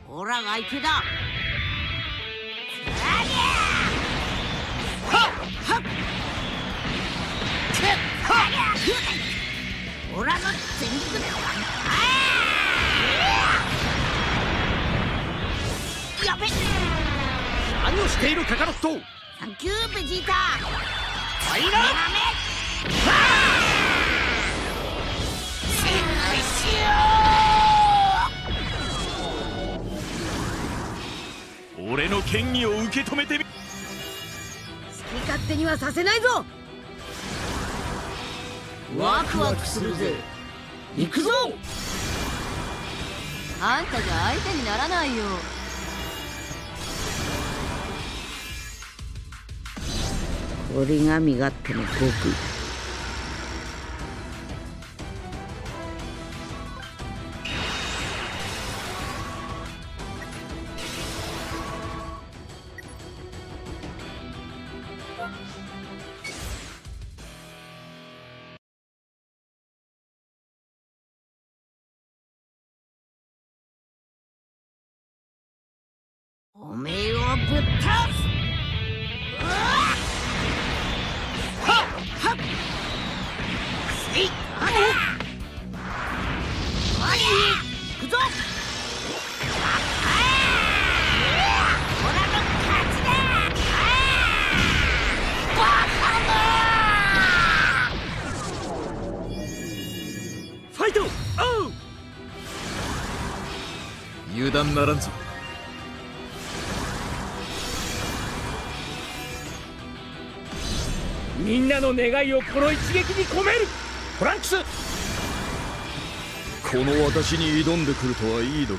オラが相手だ。オラの全力だ。やべ。何をしているカカロット。サンキューベジータ。ファイナル俺の権威を受け止めてみ。好き勝手にはさせないぞ。ワクワクするぜ。行くぞ。あんたじゃ相手にならないよ。これが身勝手の極意。おめえをぶっ倒す。ファイト。油断ならんぞ。みんなの願いをこの一撃に込める。トランクス、この私に挑んでくるとはいいの。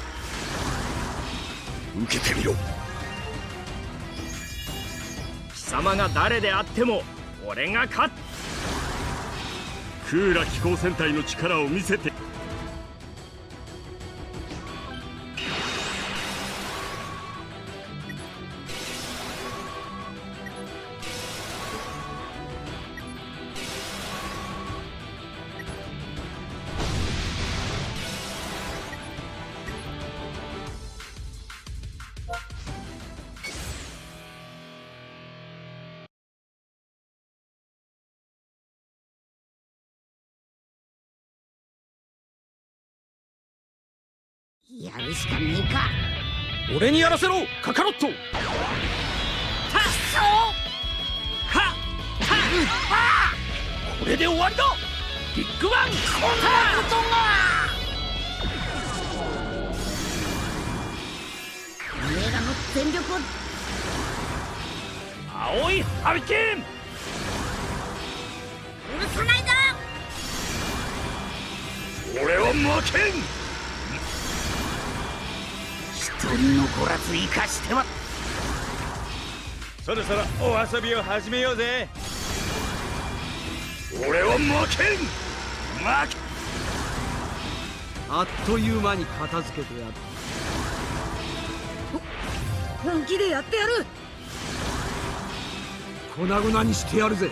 受けてみろ。貴様が誰であっても俺が勝つ。クーラ機構戦隊の力を見せて。やるしかねえか。俺にやらせろカカロット。はっこれで終わりだ。ビッグバン。こんなことが。おめえらの全力を。青いハリケーン。許さないぞ。俺は負けん。一人残らず生かしては。そろそろお遊びを始めようぜ。俺は負けん。あっという間に片付けてやる。本気でやってやる。粉々にしてやるぜ。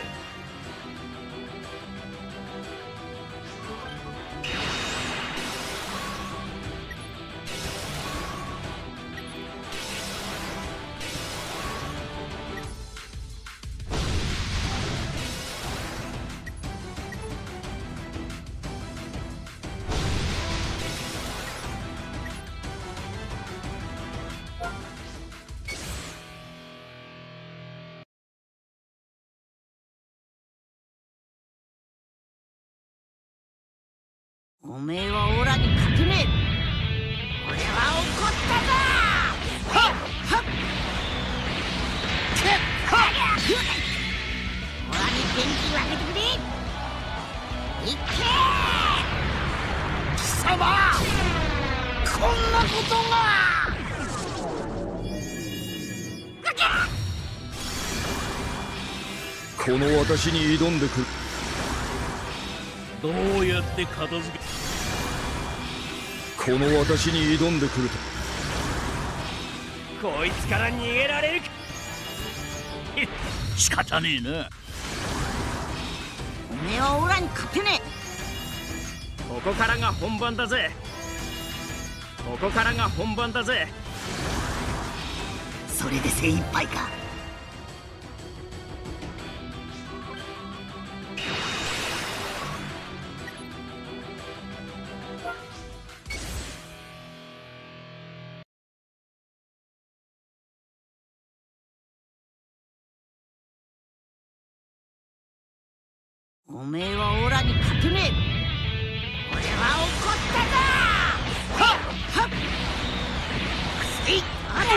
おめえはオラに勝てねえ。俺は怒ったぞ。はっはっオラに元気をあげてくれ。いけ貴様。こんなことが。この私に挑んでくる。どうやって片付け。この私に挑んでくると。こいつから逃げられるか。仕方ねえな。おめえはオラに勝てねここからが本番だぜ。ここからが本番だぜ。え。それで精一杯か。おめえはオラに勝てねえ。俺は怒ったぞ。はっはっえいあれ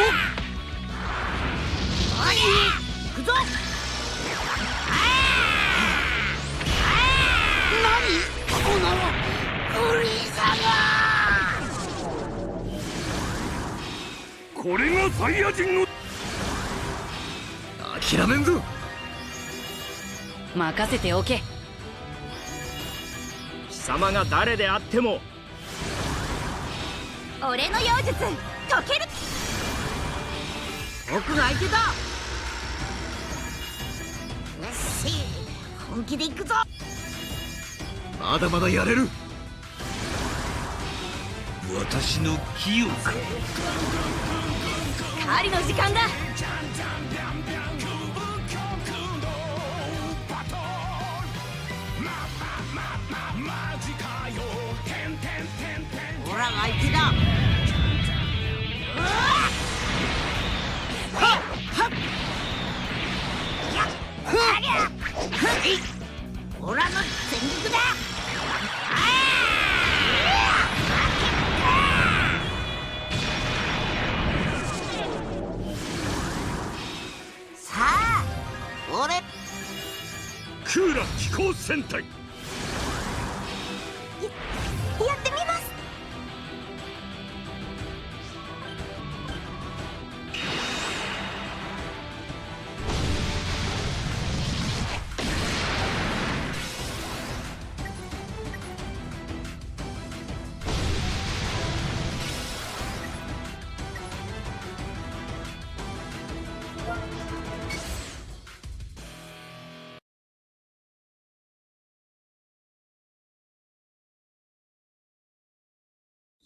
おい行くぞ。何このフリーザが。これがサイヤ人の。諦めんぞ。任せておけ。貴様が誰であっても俺の妖術解ける。僕が相手だ。よし本気で行くぞ。まだまだやれる。私の清さ。狩りの時間だ。オラが相手だ。はっはっやっはりゃはいオラの全力だ。さあ俺クーラ飛行戦隊。やってみます。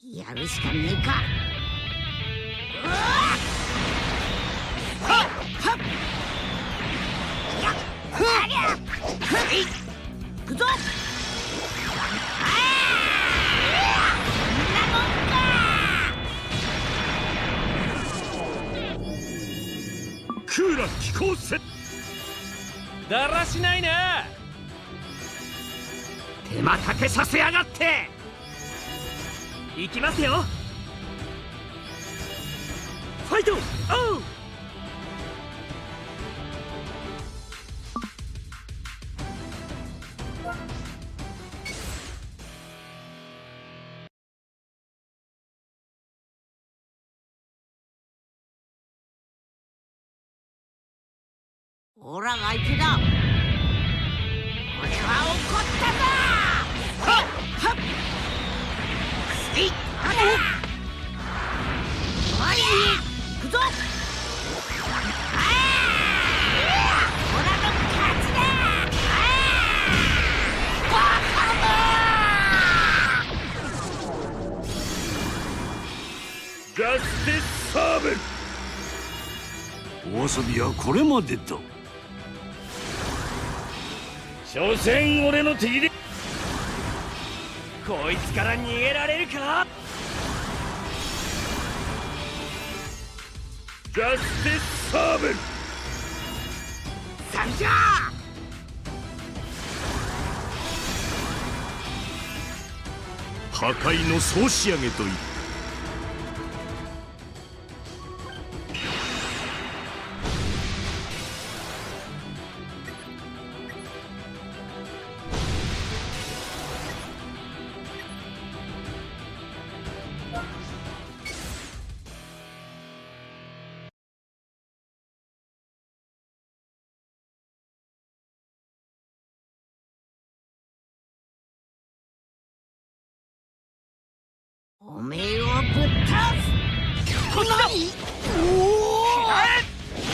やるしかねえか。うわはっはっやっはりゃはい行くぞ。こんなもんか。クーラ飛行戦。だらしないな。手間かけさせやがって。行きますよ。ファイト。おう。オラが相手だ。俺は怒ったぞ。はっはっえいあれおい行くぞ。オラの勝ちだ。バカだ。ガステサーベル。お遊びはこれまでだ。所詮俺の敵で。こいつから逃げられるか。ガステサーベル。サンジャー破壊の総仕上げといった。おめえをぶっ倒す。こんなに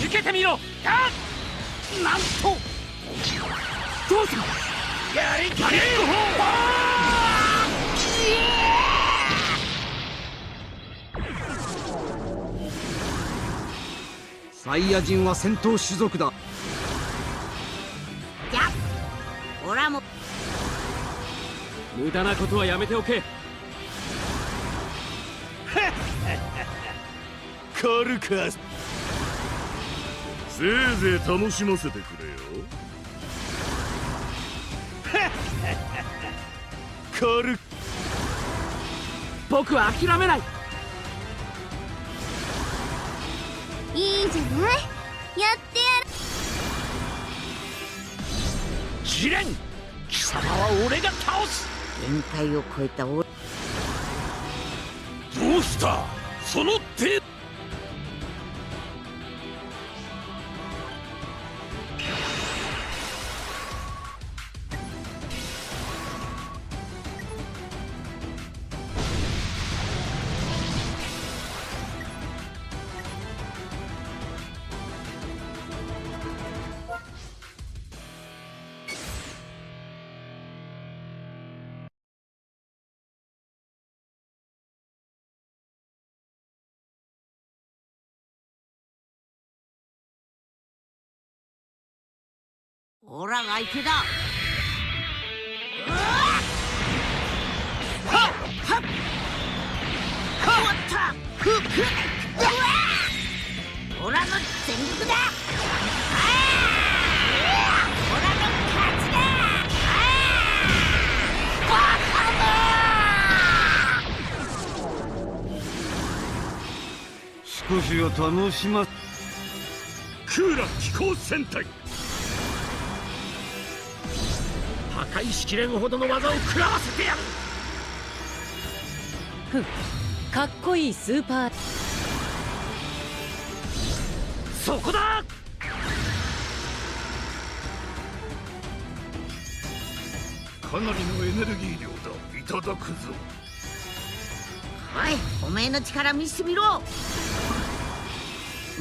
受けてみろ。ガッなんとどうするやりきれサイヤ人は戦闘種族だ。じゃオラも無駄なことはやめておけ。狩るか。せいぜい楽しませてくれよ。狩る。僕は諦めない。いいじゃない、やってやる。試練、貴様は俺が倒す。限界を超えた俺。どうしたその手。オラが相手だ。オラの全力だ。オラの勝ちだ。バカ少しは楽しま。クーラ機構戦隊。破壊しきれんほどの技を食らわせてやる。ふん、かっこいいスーパー。そこだ。かなりのエネルギー量だ。いただくぞ。おい、おめえの力見せてみろ。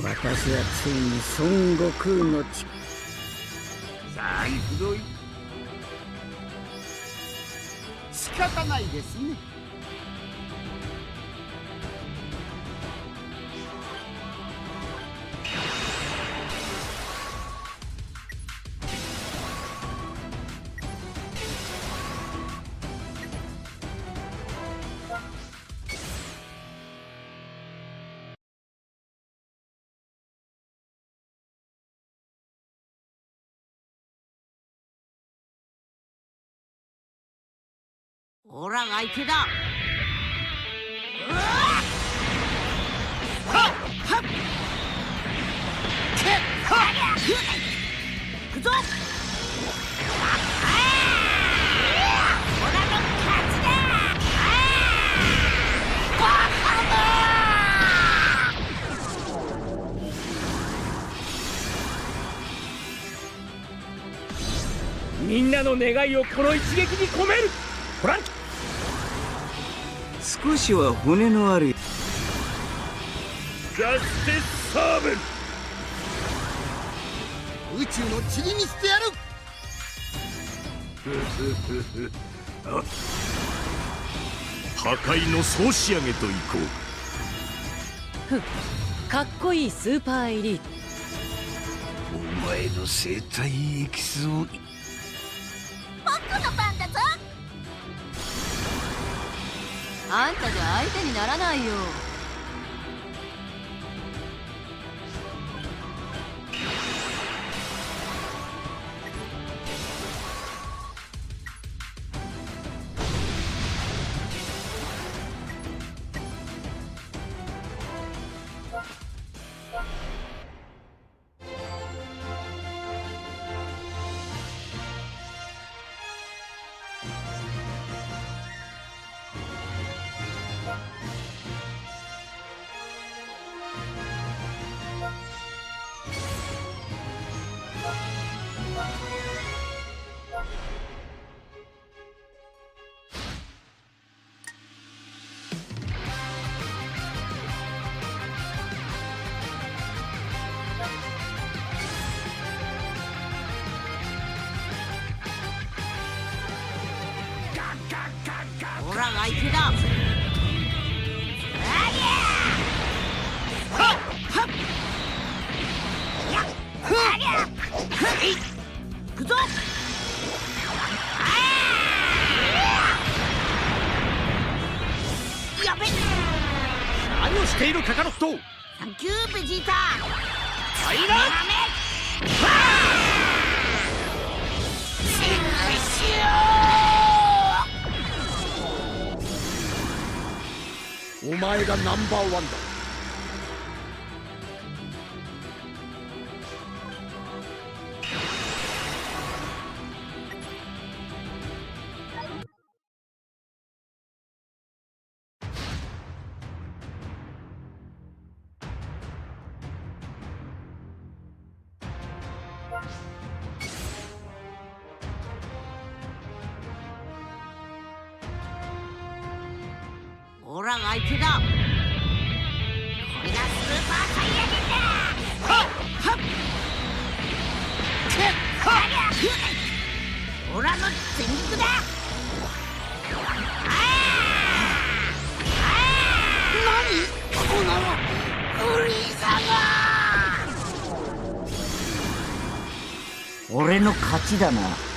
私はついに孫悟空の力。さあ行くぞい。仕方ないですね。オラが相手だ。行くぞ。オラの勝ちだ。バカだ。みんなの願いをこの一撃に込める。フランキー。少しは骨のある。ジャスティスサーベル。宇宙の塵にしてやる。破壊の総仕上げといこう。ふん、かっこいいスーパーエリート。お前の生体エキスを。僕の番だぞ。あんたじゃ相手にならないよ。オラが相手だ。行くぞ。やべっ。何をしているカカロット。サンキューベジータ。はいな。お前がナンバーワンだ。オラが相手だ。これがスーパーサイヤ人だ。はっはっオラの全力だ。何このフリーザが。俺の勝ちだな。